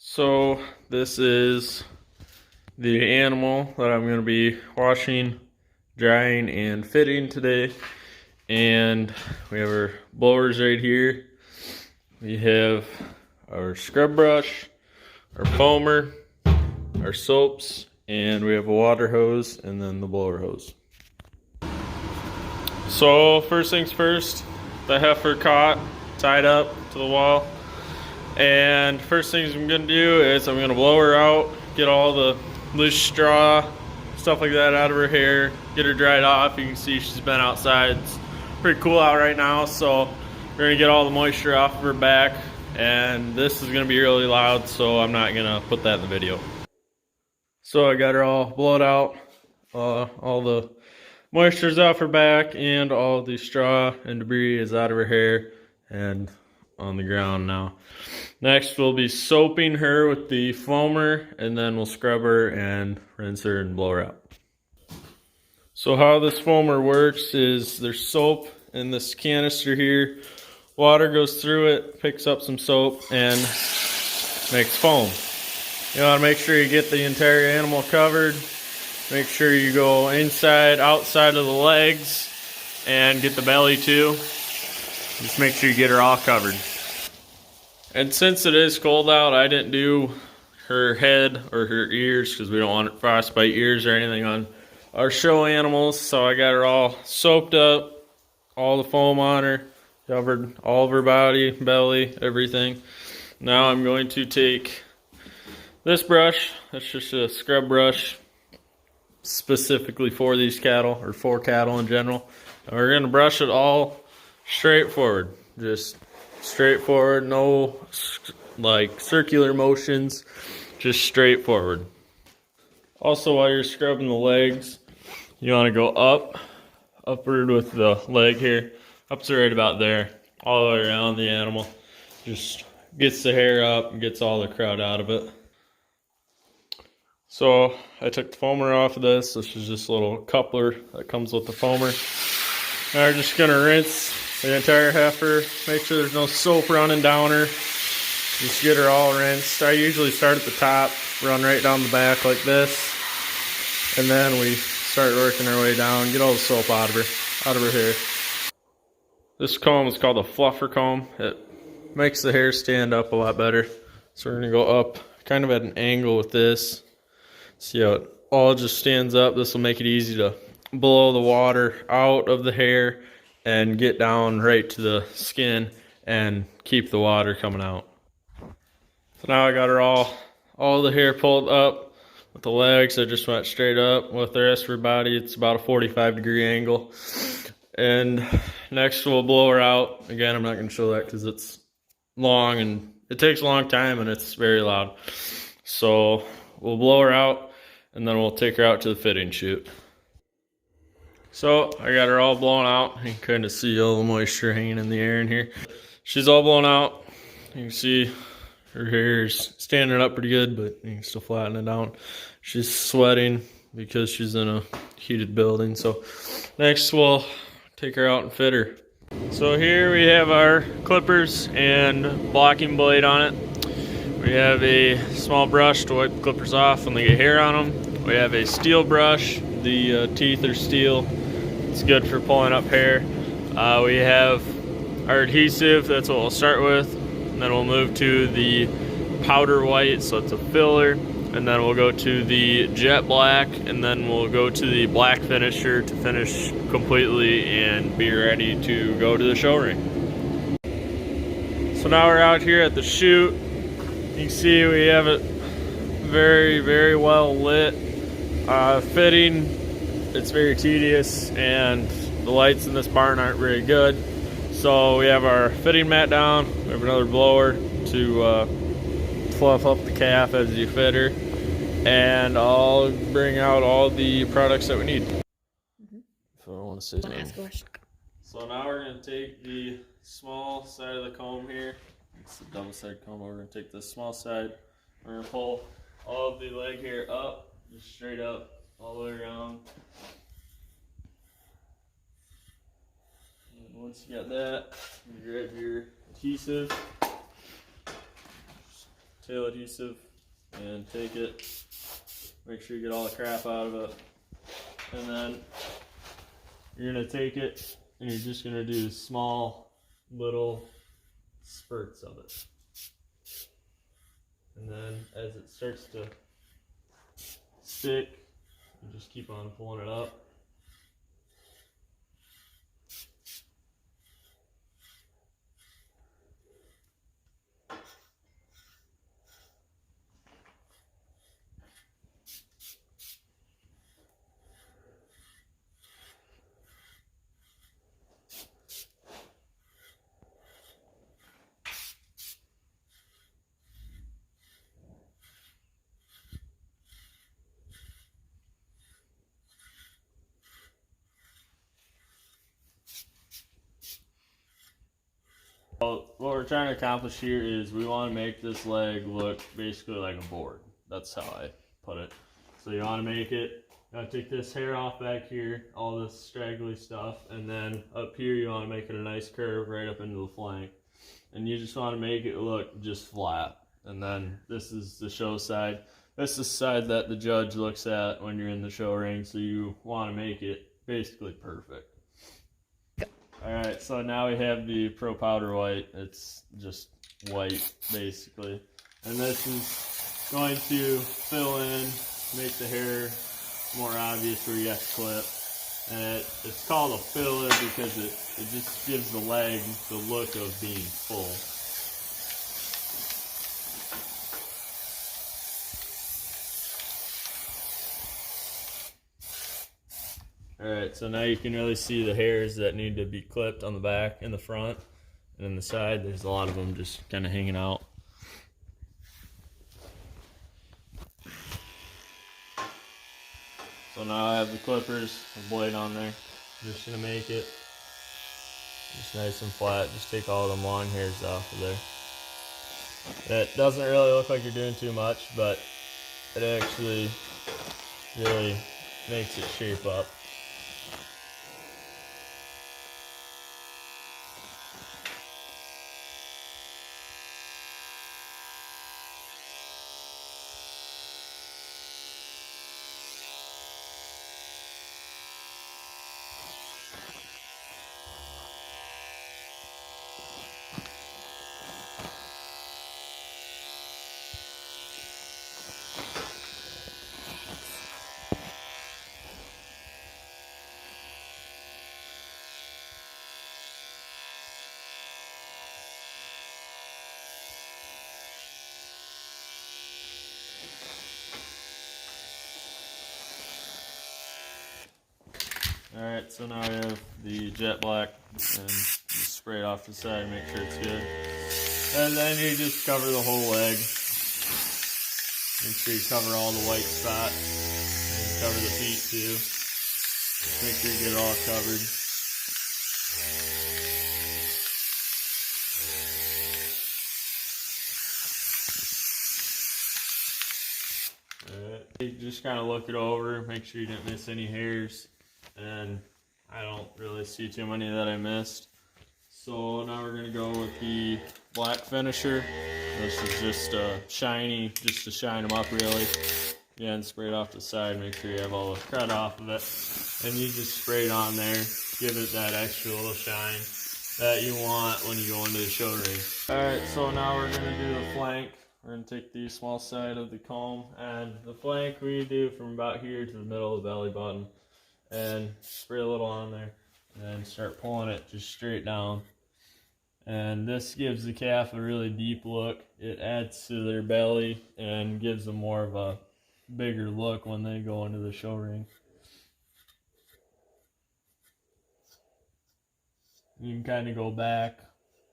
So this is the animal that I'm going to be washing, drying, and fitting today. And we have our blowers right here. We have our scrub brush, our foamer, our soaps, and we have a water hose and then the blower hose. So first things first, the heifer caught, tied up to the wall. And first things I'm gonna do is I'm gonna blow her out, get all the loose straw, stuff like that out of her hair, get her dried off. You can see she's been outside. It's pretty cool out right now, so we're gonna get all the moisture off of her back. And this is gonna be really loud, so I'm not gonna put that in the video. So I got her all blowed out, all the moisture's off her back, and all the straw and debris is out of her hair and on the ground now. Next, we'll be soaping her with the foamer, and then we'll scrub her and rinse her and blow her out. So how this foamer works is there's soap in this canister here. Water goes through it, picks up some soap, and makes foam. You want to make sure you get the entire animal covered. Make sure you go inside, outside of the legs, and get the belly too. Just make sure you get her all covered. And since it is cold out, I didn't do her head or her ears because we don't want frostbite ears or anything on our show animals. So I got her all soaped up, all the foam on her, covered all of her body, belly, everything. Now I'm going to take this brush. That's just a scrub brush specifically for these cattle, or for cattle in general. And we're going to brush it all straight forward. Just straight forward, no like circular motions, just straight forward. Also, while you're scrubbing the legs, you want to go upward with the leg here, up to right about there, all the way around the animal. Just gets the hair up and gets all the crud out of it. So I took the foamer off of this. This is just a little coupler that comes with the foamer. Now we're just gonna rinse the entire heifer, make sure there's no soap running down her. Just get her all rinsed. I usually start at the top, run right down the back like this, and then we start working our way down, get all the soap out of her hair. This comb is called a fluffer comb. It makes the hair stand up a lot better. So we're gonna go up kind of at an angle with this. See how it all just stands up. This will make it easy to blow the water out of the hair and get down right to the skin and keep the water coming out. So now I got her all the hair pulled up. With the legs, I just went straight up. With the rest of her body, it's about a 45-degree angle. And next we'll blow her out. Again, I'm not going to show that because it's long and it takes a long time and it's very loud. So we'll blow her out and then we'll take her out to the fitting chute. So I got her all blown out. You can kind of see all the moisture hanging in the air in here. She's all blown out. You can see her hair is standing up pretty good, but you can still flatten it down. She's sweating because she's in a heated building. So next we'll take her out and fit her. So here we have our clippers and blocking blade on it. We have a small brush to wipe the clippers off when they get hair on them. We have a steel brush. The teeth are steel. It's good for pulling up hair. We have our adhesive. That's what we'll start with. And then we'll move to the powder white, so it's a filler. And then we'll go to the jet black. And then we'll go to the black finisher to finish completely and be ready to go to the show ring. So now we're out here at the chute. You can see we have it very, very well lit. Fitting, it's very tedious, and the lights in this barn aren't very good. So we have our fitting mat down. We have another blower to fluff up the calf as you fit her, and I'll bring out all the products that we need. If I want to say something. So now we're going to take the small side of the comb here. It's the double side comb. We're going to take this small side. We're going to pull all of the leg hair up, just straight up, all the way around. And once you got that, you grab your adhesive. Just tail adhesive and take it. Make sure you get all the crap out of it. And then you're gonna take it and you're just gonna do small little spurts of it. And then as it starts to stick, you just keep on pulling it up. Well, what we're trying to accomplish here is we want to make this leg look basically like a board. That's how I put it. So you want to make it, you want to take this hair off back here, all this straggly stuff, and then up here you want to make it a nice curve right up into the flank. And you just want to make it look just flat. And then this is the show side. This is the side that the judge looks at when you're in the show ring, so you want to make it basically perfect. Alright, so now we have the Pro Powder White. It's just white, basically. And this is going to fill in, make the hair more obvious where you have to clip. And it's called a filler because it just gives the leg the look of being full. Alright, so now you can really see the hairs that need to be clipped on the back and the front. And then the side, there's a lot of them just kind of hanging out. So now I have the clippers, the blade on there. I'm just going to make it just nice and flat. Just take all them long hairs off of there. It doesn't really look like you're doing too much, but it actually really makes it shape up. Alright, so now we have the jet black, and just spray it off the side, make sure it's good. And then you just cover the whole leg. Make sure you cover all the white spot, and cover the feet too. Just make sure you get it all covered. Alright, you just kind of look it over, make sure you didn't miss any hairs. And I don't really see too many that I missed. So now we're gonna go with the black finisher. This is just shiny, just to shine them up really. Again, spray it off the side, make sure you have all the crud off of it. And you just spray it on there, give it that extra little shine that you want when you go into the show ring. Alright, so now we're gonna do the flank. We're gonna take the small side of the comb, and the flank we do from about here to the middle of the belly button. And spray a little on there and then start pulling it just straight down. And this gives the calf a really deep look. It adds to their belly and gives them more of a bigger look when they go into the show ring. You can kind of go back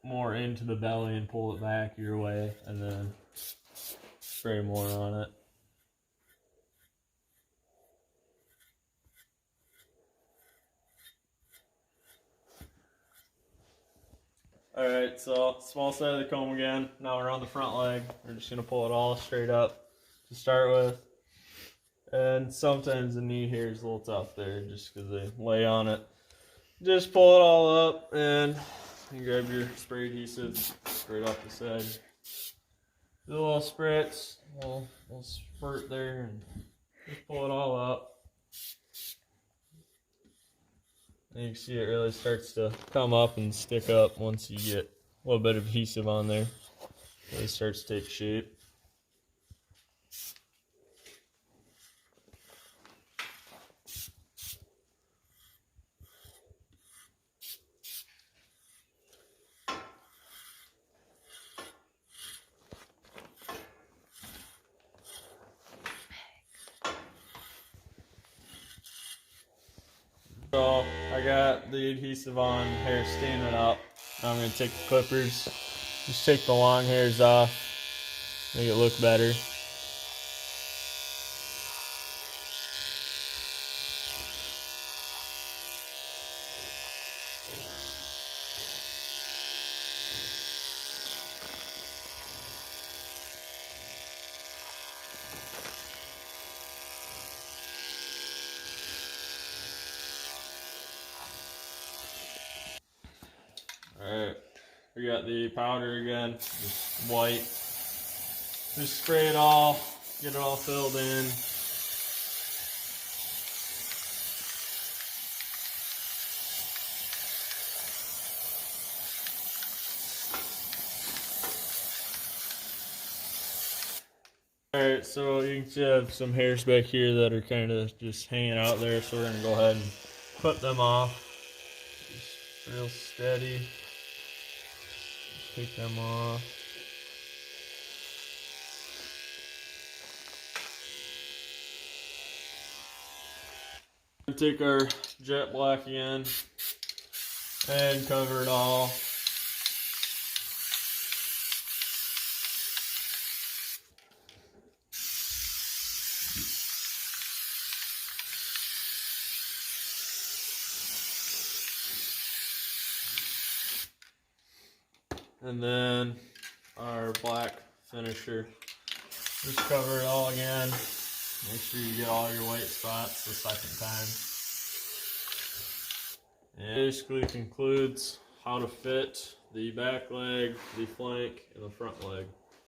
more into the belly and pull it back your way and then spray more on it. Alright, so small side of the comb again. Now we're on the front leg. We're just going to pull it all straight up to start with. And sometimes the knee hair is a little tough there just because they lay on it. Just pull it all up and you grab your spray adhesive, spray it off the side. Do a little spritz, little spurt there, and just pull it all up. And you can see it really starts to come up and stick up once you get a little bit of adhesive on there. It really starts to take shape. So I got the adhesive on, hair standing up. Now I'm going to take the clippers, just take the long hairs off, make it look better. Alright, we got the powder again, just white. Just spray it all, get it all filled in. Alright, so you can see I have some hairs back here that are kind of just hanging out there, so we're going to go ahead and put them off. Just real steady. Take them off. Take our jet black again and cover it all. And then our black finisher. Just cover it all again. Make sure you get all your white spots the second time. And it basically concludes how to fit the back leg, the flank, and the front leg.